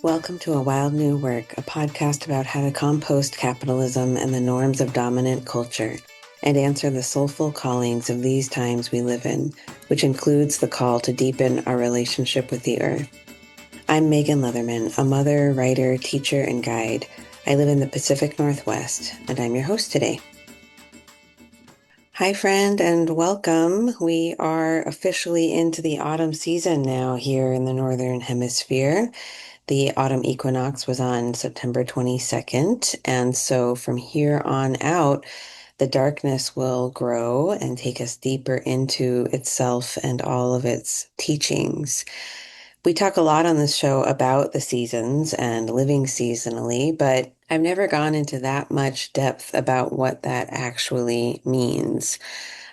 Welcome to A Wild New Work, a podcast about how to compost capitalism and the norms of dominant culture, and answer the soulful callings of these times we live in, which includes the call to deepen our relationship with the earth. I'm Megan Leatherman, a mother, writer, teacher, and guide. I live in the Pacific Northwest, and I'm your host today. Hi, friend, and welcome. We are officially into the autumn season now here in the Northern Hemisphere. The autumn equinox was on September 22nd, and so from here on out, the darkness will grow and take us deeper into itself and all of its teachings. We talk a lot on this show about the seasons and living seasonally, but I've never gone into that much depth about what that actually means.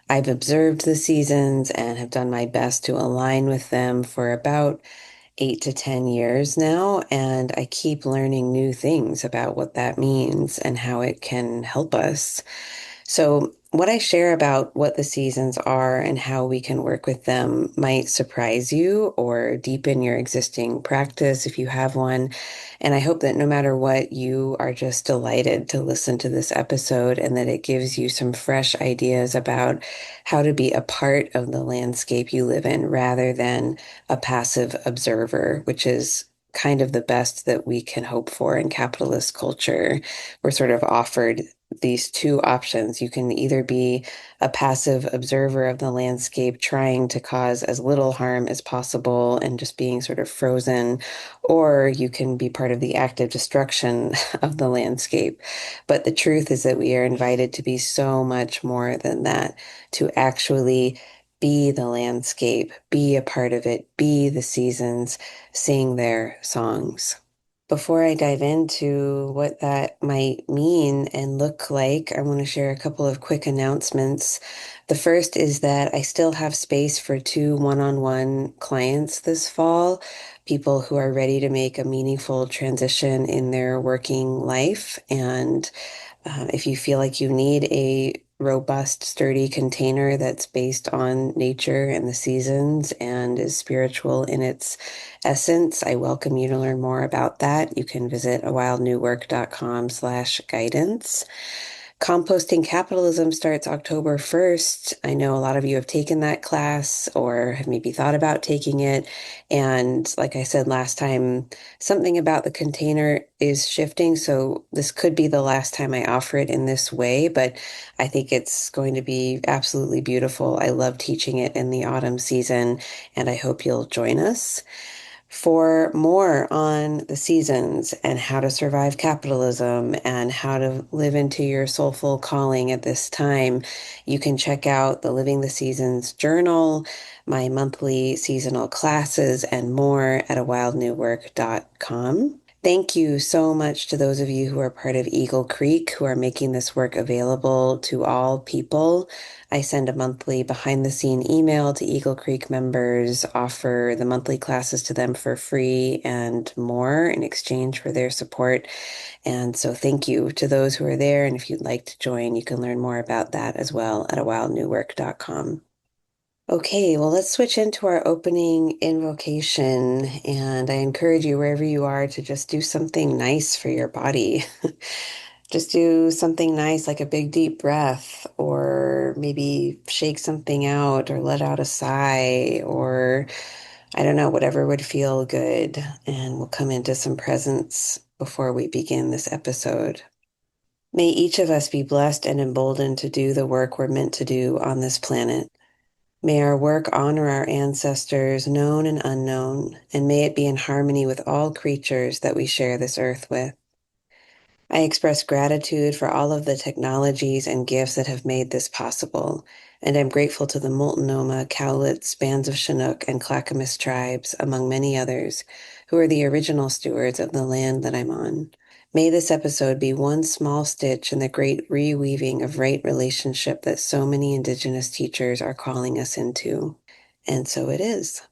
I've observed the seasons and have done my best to align with them for about 8 to 10 years now, and I keep learning new things about what that means and how it can help us. So, what I share about what the seasons are and how we can work with them might surprise you or deepen your existing practice if you have one. And I hope that no matter what, you are just delighted to listen to this episode and that it gives you some fresh ideas about how to be a part of the landscape you live in rather than a passive observer, which is kind of the best that we can hope for in capitalist culture. We're sort of offered these two options. You can either be a passive observer of the landscape, trying to cause as little harm as possible and just being sort of frozen, or you can be part of the active destruction of the landscape. But the truth is that we are invited to be so much more than that, to actually be the landscape, be a part of it, be the seasons, sing their songs. Before I dive into what that might mean and look like, I want to share a couple of quick announcements. The first is that I still have space for 2 one-on-one clients this fall, people who are ready to make a meaningful transition in their working life. And if you feel like you need a robust, sturdy container that's based on nature and the seasons and is spiritual in its essence, I welcome you to learn more about that. You can visit awildnewwork.com/guidance. Composting Capitalism starts October 1st. I know a lot of you have taken that class or have maybe thought about taking it. And like I said last time, something about the container is shifting. So this could be the last time I offer it in this way, but I think it's going to be absolutely beautiful. I love teaching it in the autumn season, and I hope you'll join us. For more on the seasons and how to survive capitalism and how to live into your soulful calling at this time, you can check out the Living the Seasons journal, my monthly seasonal classes, and more at awildnewwork.com. Thank you so much to those of you who are part of Eagle Creek who are making this work available to all people. I send a monthly behind the scene email to Eagle Creek members, offer the monthly classes to them for free and more in exchange for their support. And so thank you to those who are there. And if you'd like to join, you can learn more about that as well at awildnewwork.com. Okay, well, let's switch into our opening invocation. And I encourage you, wherever you are, to just do something nice for your body. Just do something nice, like a big deep breath, or maybe shake something out, or let out a sigh, or I don't know, whatever would feel good. And we'll come into some presence before we begin this episode. May each of us be blessed and emboldened to do the work we're meant to do on this planet. May our work honor our ancestors, known and unknown, and may it be in harmony with all creatures that we share this earth with. I express gratitude for all of the technologies and gifts that have made this possible, and I'm grateful to the Multnomah, Cowlitz, Bands of Chinook, and Clackamas tribes, among many others, who are the original stewards of the land that I'm on. May this episode be one small stitch in the great reweaving of right relationship that so many Indigenous teachers are calling us into. And so it is.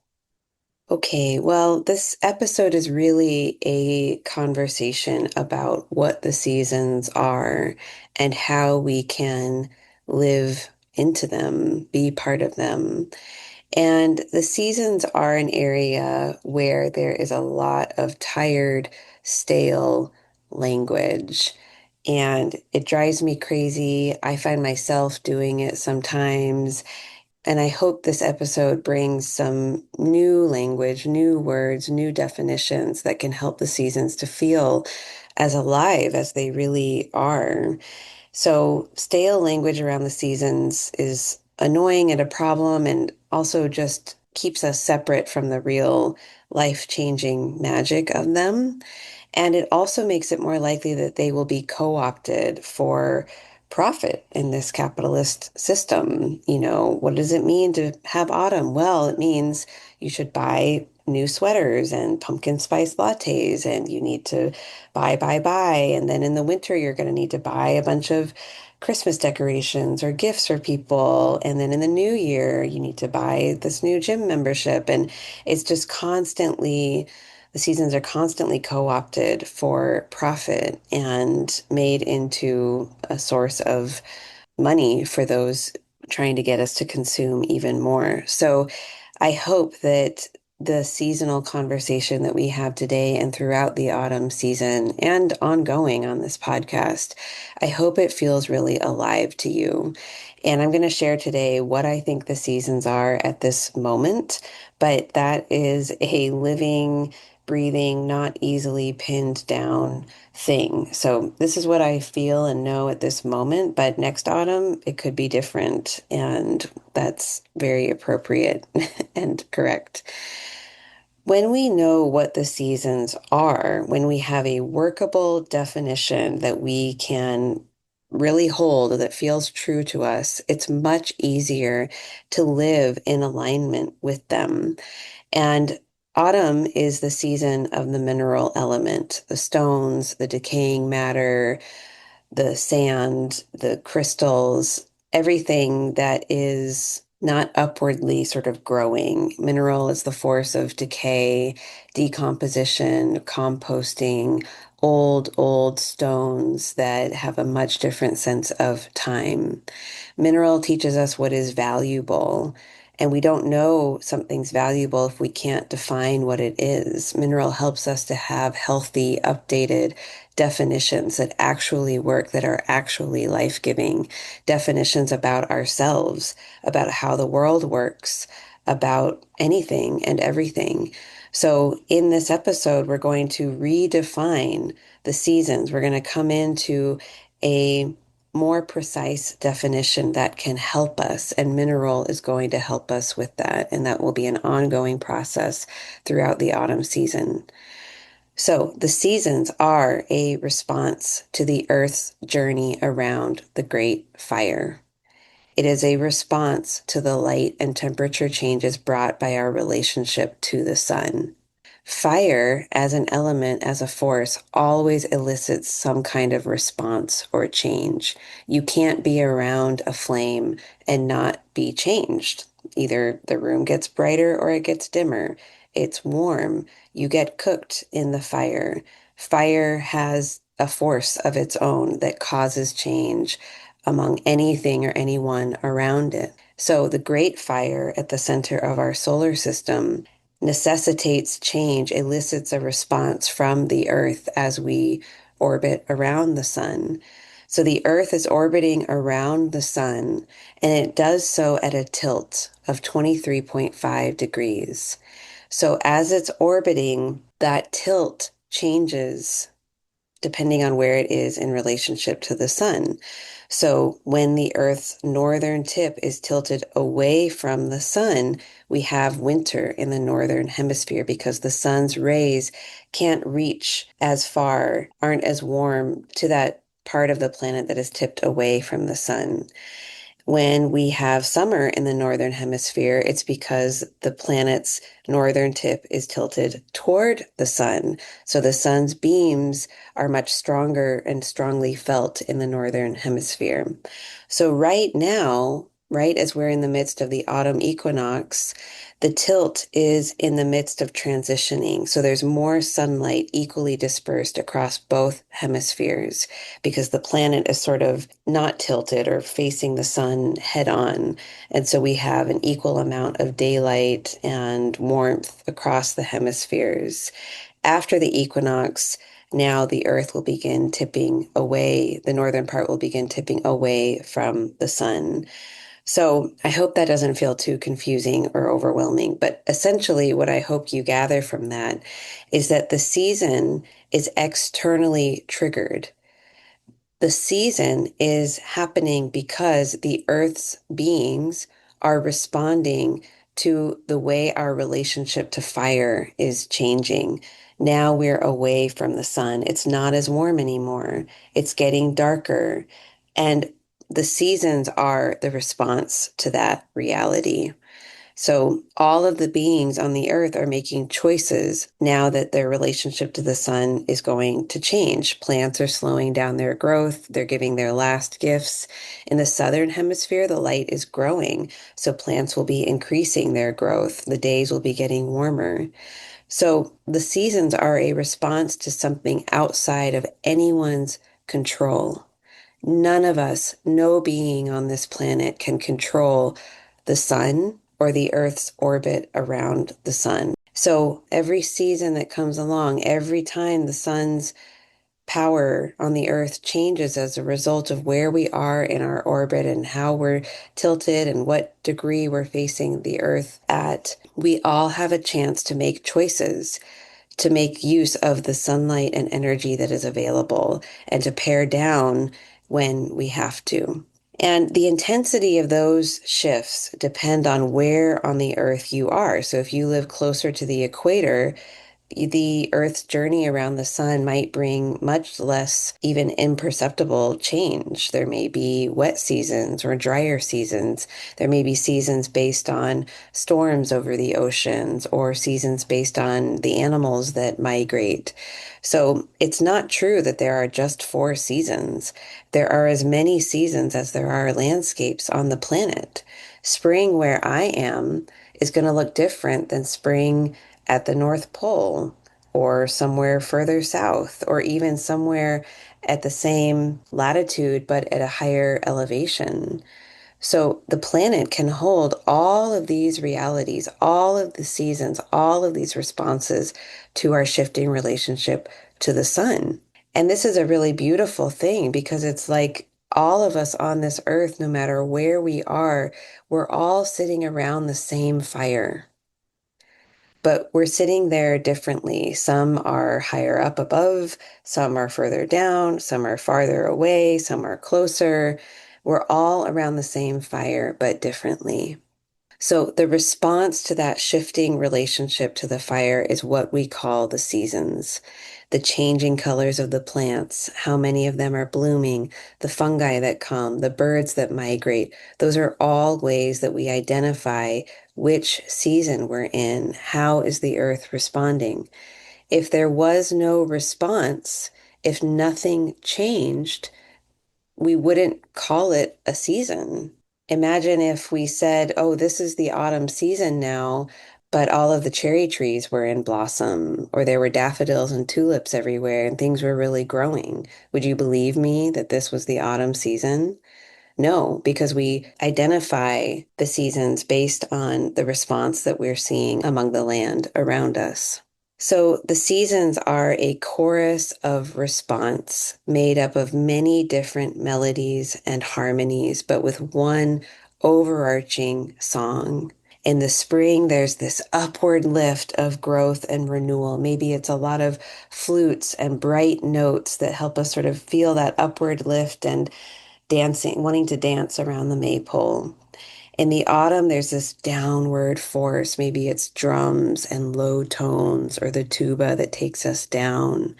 Okay, well, this episode is really a conversation about what the seasons are and how we can live into them, be part of them. And the seasons are an area where there is a lot of tired, stale language. And it drives me crazy. I find myself doing it sometimes. And I hope this episode brings some new language, new words, new definitions that can help the seasons to feel as alive as they really are. So, stale language around the seasons is annoying and a problem, and also just keeps us separate from the real life-changing magic of them. And it also makes it more likely that they will be co-opted for profit in this capitalist system. What does it mean to have autumn? Well, it means you should buy new sweaters and pumpkin spice lattes, and you need to buy. And then in the winter, you're going to need to buy a bunch of Christmas decorations or gifts for people. And then in the new year, you need to buy this new gym membership. And it's just constantly the seasons are constantly co-opted for profit and made into a source of money for those trying to get us to consume even more. So I hope that the seasonal conversation that we have today and throughout the autumn season and ongoing on this podcast, I hope it feels really alive to you. And I'm going to share today what I think the seasons are at this moment, but that is a living, breathing, not easily pinned down thing. So this is what I feel and know at this moment, but next autumn it could be different, and that's very appropriate and correct. When we know what the seasons are, when we have a workable definition that we can really hold that feels true to us, it's much easier to live in alignment with them. And autumn is the season of the mineral element, the stones, the decaying matter, the sand, the crystals, everything that is not upwardly sort of growing. Mineral is the force of decay, decomposition, composting, old stones that have a much different sense of time. Mineral teaches us what is valuable, and we don't know something's valuable if we can't define what it is. Mineral helps us to have healthy, updated definitions that actually work, that are actually life-giving, definitions about ourselves, about how the world works, about anything and everything. So, in this episode, we're going to redefine the seasons. We're going to come into a more precise definition that can help us, and mineral is going to help us with that. And that will be an ongoing process throughout the autumn season. So, the seasons are a response to the Earth's journey around the Great Fire. It is a response to the light and temperature changes brought by our relationship to the sun. Fire, as an element, as a force, always elicits some kind of response or change. You can't be around a flame and not be changed. Either the room gets brighter or it gets dimmer. It's warm. You get cooked in the fire. Fire has a force of its own that causes change among anything or anyone around it. So the Great Fire at the center of our solar system necessitates change, elicits a response from the Earth as we orbit around the sun. So the Earth is orbiting around the sun, and it does so at a tilt of 23.5 degrees. So as it's orbiting, that tilt changes depending on where it is in relationship to the sun. So when the Earth's northern tip is tilted away from the sun, we have winter in the northern hemisphere because the sun's rays can't reach as far, aren't as warm to that part of the planet that is tipped away from the sun. When we have summer in the northern hemisphere, it's because the planet's northern tip is tilted toward the sun. So the sun's beams are much stronger and strongly felt in the northern hemisphere. So right now, right as we're in the midst of the autumn equinox, the tilt is in the midst of transitioning. So there's more sunlight equally dispersed across both hemispheres because the planet is sort of not tilted or facing the sun head on. And so we have an equal amount of daylight and warmth across the hemispheres. After the equinox, now the Earth will begin tipping away, the northern part will begin tipping away from the sun. So I hope that doesn't feel too confusing or overwhelming. But essentially, what I hope you gather from that is that the season is externally triggered. The season is happening because the Earth's beings are responding to the way our relationship to fire is changing. Now we're away from the sun. It's not as warm anymore. It's getting darker. And the seasons are the response to that reality. So all of the beings on the earth are making choices now that their relationship to the sun is going to change. Plants are slowing down their growth. They're giving their last gifts. In the southern hemisphere, the light is growing. So plants will be increasing their growth. The days will be getting warmer. So the seasons are a response to something outside of anyone's control. None of us, no being on this planet can control the sun or the Earth's orbit around the sun. So every season that comes along, every time the sun's power on the Earth changes as a result of where we are in our orbit and how we're tilted and what degree we're facing the Earth at, we all have a chance to make choices, to make use of the sunlight and energy that is available and to pare down when we have to. And the intensity of those shifts depend on where on the earth you are. So if you live closer to the equator, the Earth's journey around the sun might bring much less, even imperceptible change. There may be wet seasons or drier seasons. There may be seasons based on storms over the oceans or seasons based on the animals that migrate. So it's not true that there are just four seasons. There are as many seasons as there are landscapes on the planet. Spring, where I am, is going to look different than spring at the North Pole or somewhere further south or even somewhere at the same latitude but at a higher elevation. So the planet can hold all of these realities, all of the seasons, all of these responses to our shifting relationship to the sun. And this is a really beautiful thing because it's like all of us on this earth, no matter where we are, we're all sitting around the same fire, but we're sitting there differently. Some are higher up above, some are further down, some are farther away, some are closer. We're all around the same fire, but differently. So the response to that shifting relationship to the fire is what we call the seasons. The changing colors of the plants, how many of them are blooming, the fungi that come, the birds that migrate. Those are all ways that we identify which season we're in. How is the earth responding? If there was no response, if nothing changed, we wouldn't call it a season. Imagine if we said, oh, this is the autumn season now, but all of the cherry trees were in blossom, or there were daffodils and tulips everywhere, and things were really growing. Would you believe me that this was the autumn season? No, because we identify the seasons based on the response that we're seeing among the land around us. So the seasons are a chorus of response made up of many different melodies and harmonies, but with one overarching song. In the spring, there's this upward lift of growth and renewal. Maybe it's a lot of flutes and bright notes that help us sort of feel that upward lift and dancing, wanting to dance around the maypole. In the autumn, there's this downward force. Maybe it's drums and low tones or the tuba that takes us down.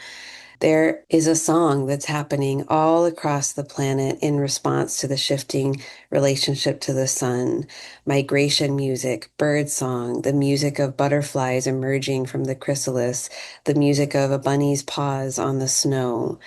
There is a song that's happening all across the planet in response to the shifting relationship to the sun. Migration music, bird song, the music of butterflies emerging from the chrysalis, the music of a bunny's paws on the snow.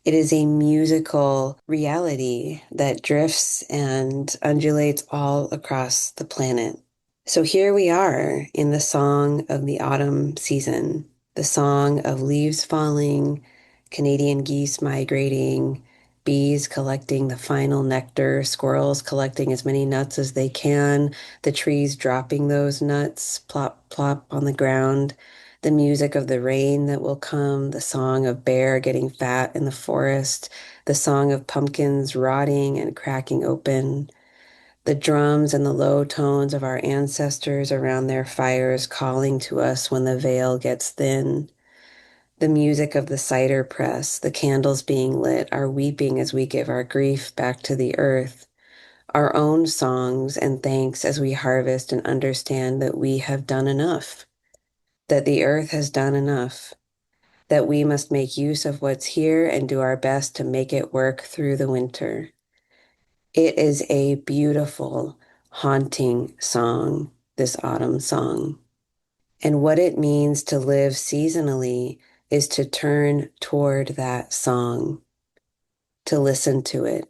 It is a musical reality that drifts and undulates all across the planet. So here we are in the song of the autumn season, the song of leaves falling, Canadian geese migrating, bees collecting the final nectar, squirrels collecting as many nuts as they can, the trees dropping those nuts plop, plop on the ground, the music of the rain that will come, the song of bear getting fat in the forest, the song of pumpkins rotting and cracking open, the drums and the low tones of our ancestors around their fires calling to us when the veil gets thin, the music of the cider press, the candles being lit, our weeping as we give our grief back to the earth, our own songs and thanks as we harvest and understand that we have done enough, that the earth has done enough, that we must make use of what's here and do our best to make it work through the winter. It is a beautiful, haunting song, this autumn song. And what it means to live seasonally is to turn toward that song, to listen to it,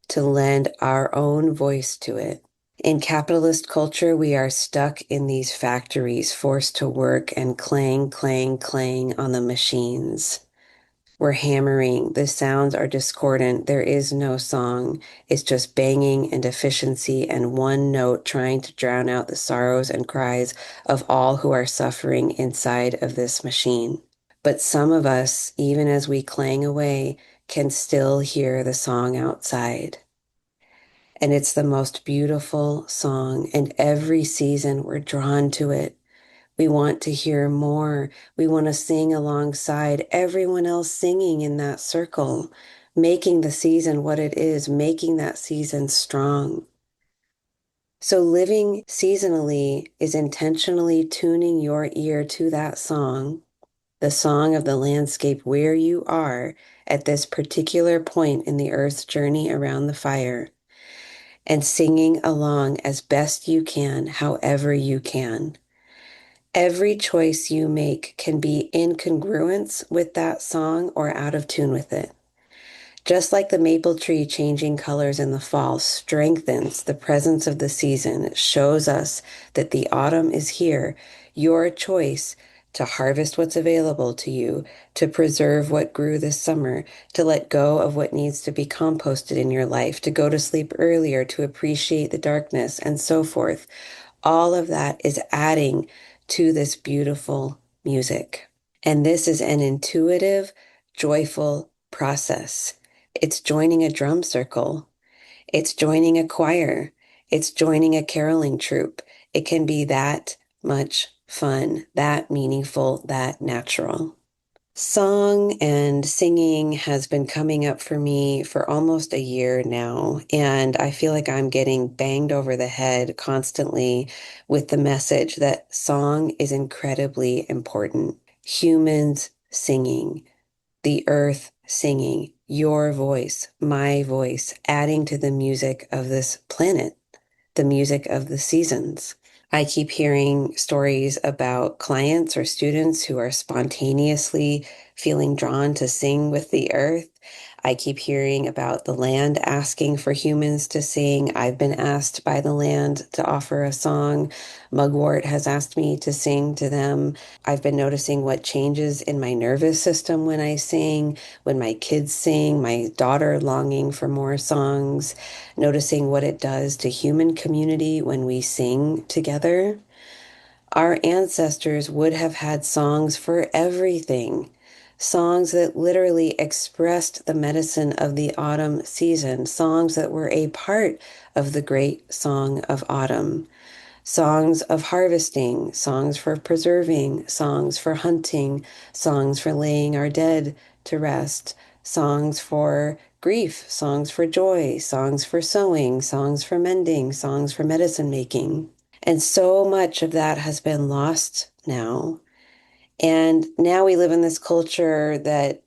to lend our own voice to it. In capitalist culture, we are stuck in these factories, forced to work and clang, clang, clang on the machines. We're hammering. The sounds are discordant. There is no song. It's just banging and efficiency and one note trying to drown out the sorrows and cries of all who are suffering inside of this machine. But some of us, even as we clang away, can still hear the song outside. And it's the most beautiful song. And every season we're drawn to it. We want to hear more. We want to sing alongside everyone else singing in that circle, making the season what it is, making that season strong. So living seasonally is intentionally tuning your ear to that song, the song of the landscape where you are at this particular point in the earth's journey around the fire, and singing along as best you can, however you can. Every choice you make can be in congruence with that song or out of tune with it. Just like the maple tree changing colors in the fall strengthens the presence of the season, it shows us that the autumn is here. Your choice to harvest what's available to you, to preserve what grew this summer, to let go of what needs to be composted in your life, to go to sleep earlier, to appreciate the darkness, and so forth. All of that is adding to this beautiful music. And this is an intuitive, joyful process. It's joining a drum circle. It's joining a choir. It's joining a caroling troupe. It can be that much fun, that meaningful, that natural. Song and singing has been coming up for me for almost a year now, and I feel like I'm getting banged over the head constantly with the message that song is incredibly important. Humans singing, the earth singing, your voice, my voice, adding to the music of this planet, the music of the seasons. I keep hearing stories about clients or students who are spontaneously feeling drawn to sing with the earth. I keep hearing about the land asking for humans to sing. I've been asked by the land to offer a song. Mugwort has asked me to sing to them. I've been noticing what changes in my nervous system when I sing, when my kids sing, my daughter longing for more songs, noticing what it does to human community when we sing together. Our ancestors would have had songs for everything, songs that literally expressed the medicine of the autumn season, songs that were a part of the great song of autumn, songs of harvesting, songs for preserving, songs for hunting, songs for laying our dead to rest, songs for grief, songs for joy, songs for sewing, songs for mending, songs for medicine making. And so much of that has been lost now. And now we live in this culture that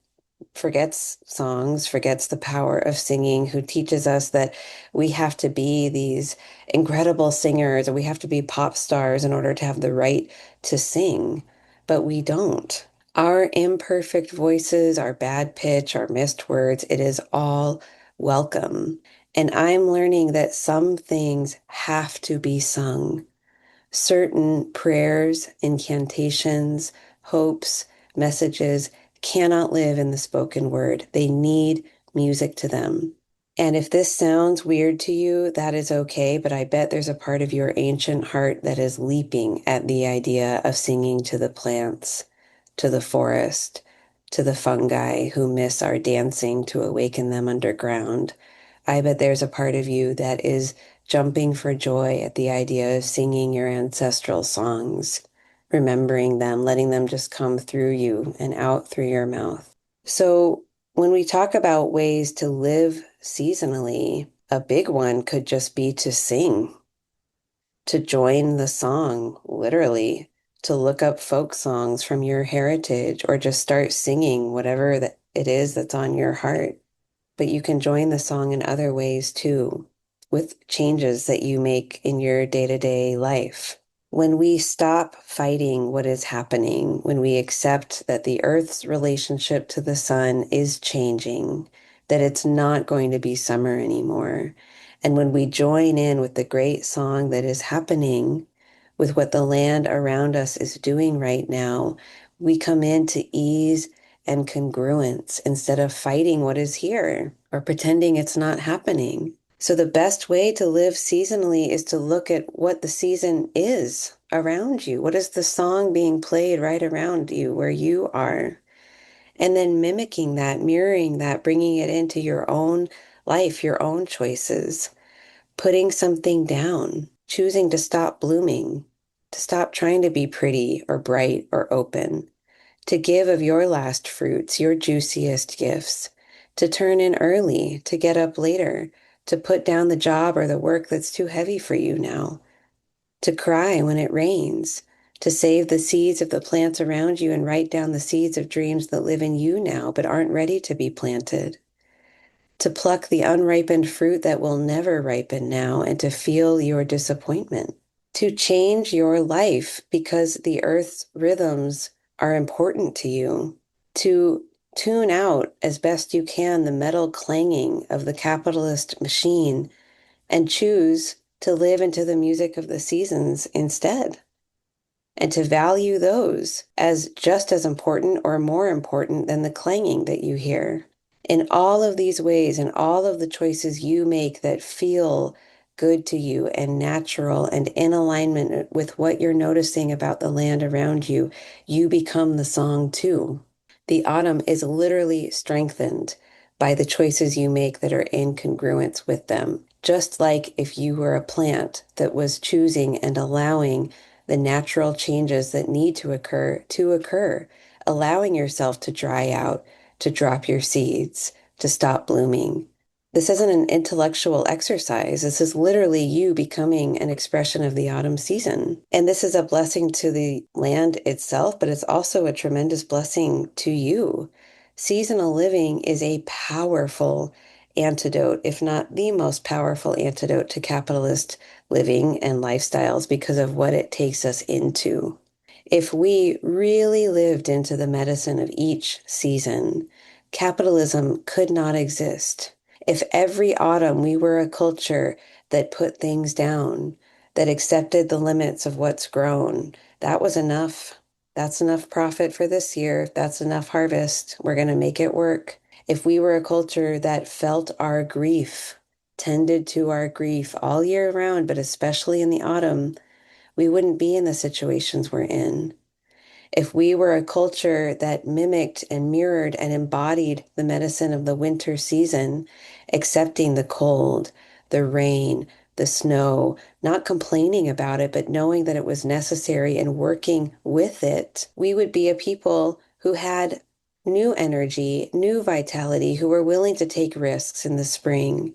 forgets songs, forgets the power of singing, who teaches us that we have to be these incredible singers or we have to be pop stars in order to have the right to sing. But we don't. Our imperfect voices, our bad pitch, our missed words, it is all welcome. And I'm learning that some things have to be sung. Certain prayers, incantations, hopes, messages cannot live in the spoken word. They need music to them. And if this sounds weird to you, that is okay, but I bet there's a part of your ancient heart that is leaping at the idea of singing to the plants, to the forest, to the fungi who miss our dancing to awaken them underground. I bet there's a part of you that is jumping for joy at the idea of singing your ancestral songs, remembering them, letting them just come through you and out through your mouth. So, when we talk about ways to live seasonally, a big one could just be to sing, to join the song, literally, to look up folk songs from your heritage or just start singing whatever that it is that's on your heart. But you can join the song in other ways too, with changes that you make in your day-to-day life. When we stop fighting what is happening, when we accept that the Earth's relationship to the sun is changing, that it's not going to be summer anymore, and when we join in with the great song that is happening, with what the land around us is doing right now, we come into ease and congruence instead of fighting what is here or pretending it's not happening. So, the best way to live seasonally is to look at what the season is around you. What is the song being played right around you where you are? And then mimicking that, mirroring that, bringing it into your own life, your own choices, putting something down, choosing to stop blooming, to stop trying to be pretty or bright or open, to give of your last fruits, your juiciest gifts, to turn in early, to get up later, to put down the job or the work that's too heavy for you now, to cry when it rains, to save the seeds of the plants around you and write down the seeds of dreams that live in you now but aren't ready to be planted, to pluck the unripened fruit that will never ripen now and to feel your disappointment, to change your life because the earth's rhythms are important to you, to tune out as best you can the metal clanging of the capitalist machine and choose to live into the music of the seasons instead, and to value those as just as important or more important than the clanging that you hear. In all of these ways, in all of the choices you make that feel good to you and natural and in alignment with what you're noticing about the land around you, you become the song too. The autumn is literally strengthened by the choices you make that are in congruence with them. Just like if you were a plant that was choosing and allowing the natural changes that need to occur, allowing yourself to dry out, to drop your seeds, to stop blooming. This isn't an intellectual exercise. This is literally you becoming an expression of the autumn season. And this is a blessing to the land itself, but it's also a tremendous blessing to you. Seasonal living is a powerful antidote, if not the most powerful antidote to capitalist living and lifestyles because of what it takes us into. If we really lived into the medicine of each season, capitalism could not exist. If every autumn we were a culture that put things down, that accepted the limits of what's grown, that was enough. That's enough profit for this year. That's enough harvest. We're going to make it work. If we were a culture that felt our grief, tended to our grief all year round, but especially in the autumn, we wouldn't be in the situations we're in. If we were a culture that mimicked and mirrored and embodied the medicine of the winter season, accepting the cold, the rain, the snow, not complaining about it, but knowing that it was necessary and working with it, we would be a people who had new energy, new vitality, who were willing to take risks in the spring,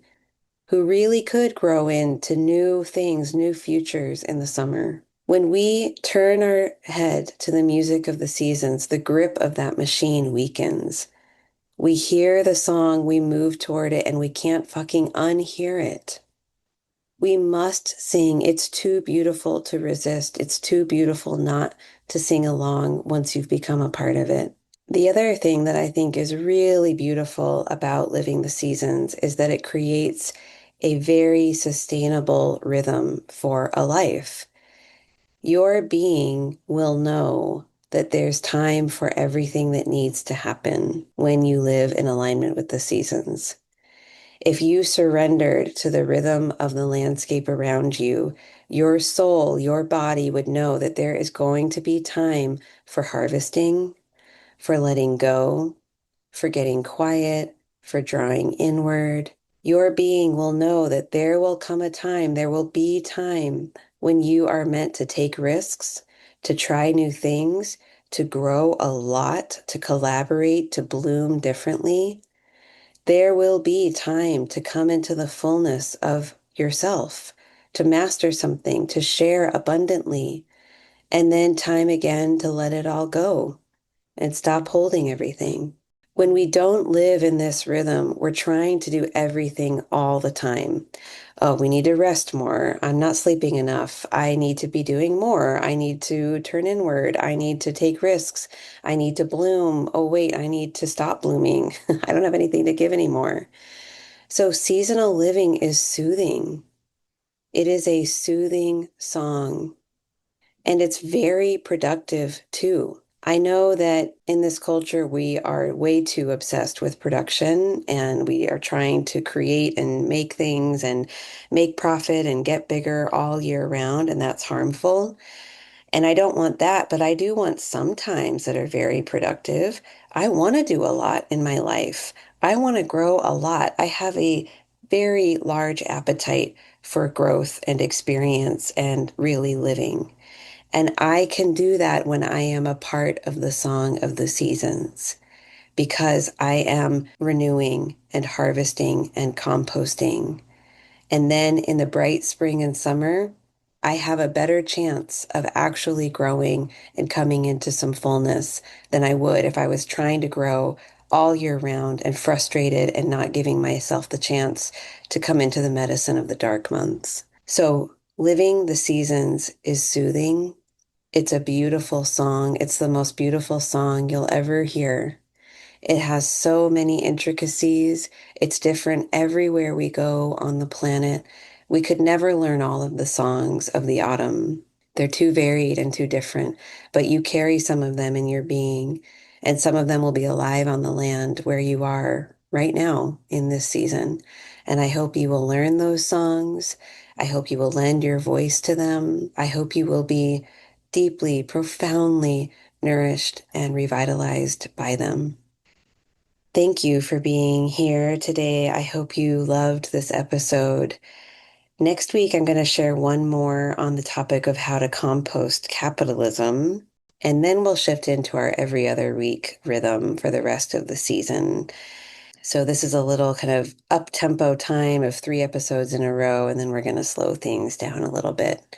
who really could grow into new things, new futures in the summer. When we turn our head to the music of the seasons, the grip of that machine weakens. We hear the song, we move toward it, and we can't fucking unhear it. We must sing. It's too beautiful to resist. It's too beautiful not to sing along once you've become a part of it. The other thing that I think is really beautiful about living the seasons is that it creates a very sustainable rhythm for a life. Your being will know that there's time for everything that needs to happen when you live in alignment with the seasons. If you surrendered to the rhythm of the landscape around you, your soul, your body would know that there is going to be time for harvesting, for letting go, for getting quiet, for drawing inward. Your being will know that there will come a time, there will be time when you are meant to take risks, to try new things, to grow a lot, to collaborate, to bloom differently. There will be time to come into the fullness of yourself, to master something, to share abundantly, and then time again to let it all go and stop holding everything. When we don't live in this rhythm, we're trying to do everything all the time. Oh, we need to rest more. I'm not sleeping enough. I need to be doing more. I need to turn inward. I need to take risks. I need to bloom. Oh, wait, I need to stop blooming. I don't have anything to give anymore. So, seasonal living is soothing. It is a soothing song, and it's very productive too. I know that in this culture, we are way too obsessed with production and we are trying to create and make things and make profit and get bigger all year round, and that's harmful. And I don't want that, but I do want some times that are very productive. I want to do a lot in my life. I want to grow a lot. I have a very large appetite for growth and experience and really living. And I can do that when I am a part of the song of the seasons because I am renewing and harvesting and composting. And then in the bright spring and summer, I have a better chance of actually growing and coming into some fullness than I would if I was trying to grow all year round and frustrated and not giving myself the chance to come into the medicine of the dark months. So living the seasons is soothing. It's a beautiful song. It's the most beautiful song you'll ever hear. It has so many intricacies. It's different everywhere we go on the planet. We could never learn all of the songs of the autumn. They're too varied and too different, but you carry some of them in your being, and some of them will be alive on the land where you are right now in this season. And I hope you will learn those songs. I hope you will lend your voice to them. I hope you will be deeply, profoundly nourished and revitalized by them. Thank you for being here today. I hope you loved this episode. Next week, I'm going to share one more on the topic of how to compost capitalism. And then we'll shift into our every other week rhythm for the rest of the season. So this is a little kind of up-tempo time of 3 episodes in a row, and then we're going to slow things down a little bit.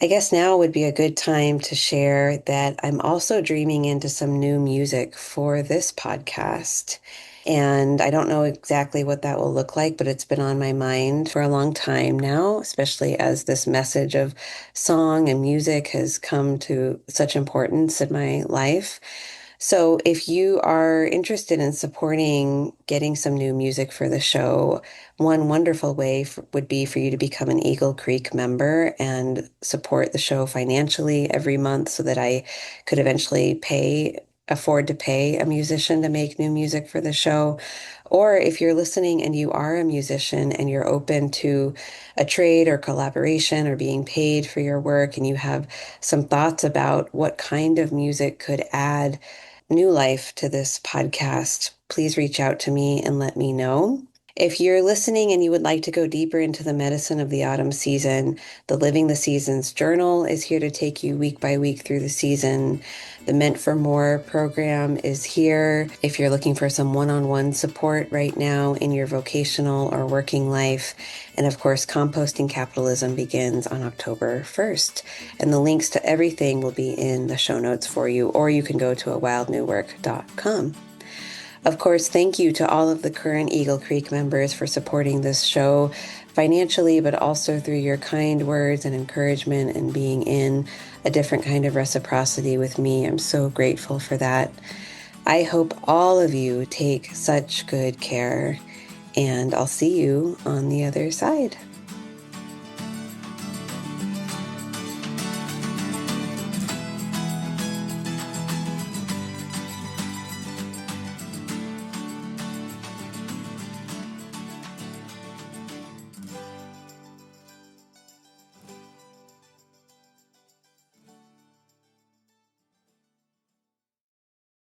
I guess now would be a good time to share that I'm also dreaming into some new music for this podcast. And I don't know exactly what that will look like, but it's been on my mind for a long time now, especially as this message of song and music has come to such importance in my life. So if you are interested in supporting getting some new music for the show, one wonderful way would be for you to become an Eagle Creek member and support the show financially every month so that I could eventually afford to pay a musician to make new music for the show. Or if you're listening and you are a musician and you're open to a trade or collaboration or being paid for your work and you have some thoughts about what kind of music could add new life to this podcast, please reach out to me and let me know. If you're listening and you would like to go deeper into the medicine of the autumn season, the Living the Seasons journal is here to take you week by week through the season. The Meant for More program is here if you're looking for some one-on-one support right now in your vocational or working life. And of course, Composting Capitalism begins on October 1st. And the links to everything will be in the show notes for you, or you can go to awildnewwork.com. Of course, thank you to all of the current Eagle Creek members for supporting this show financially, but also through your kind words and encouragement and being in a different kind of reciprocity with me. I'm so grateful for that. I hope all of you take such good care, and I'll see you on the other side.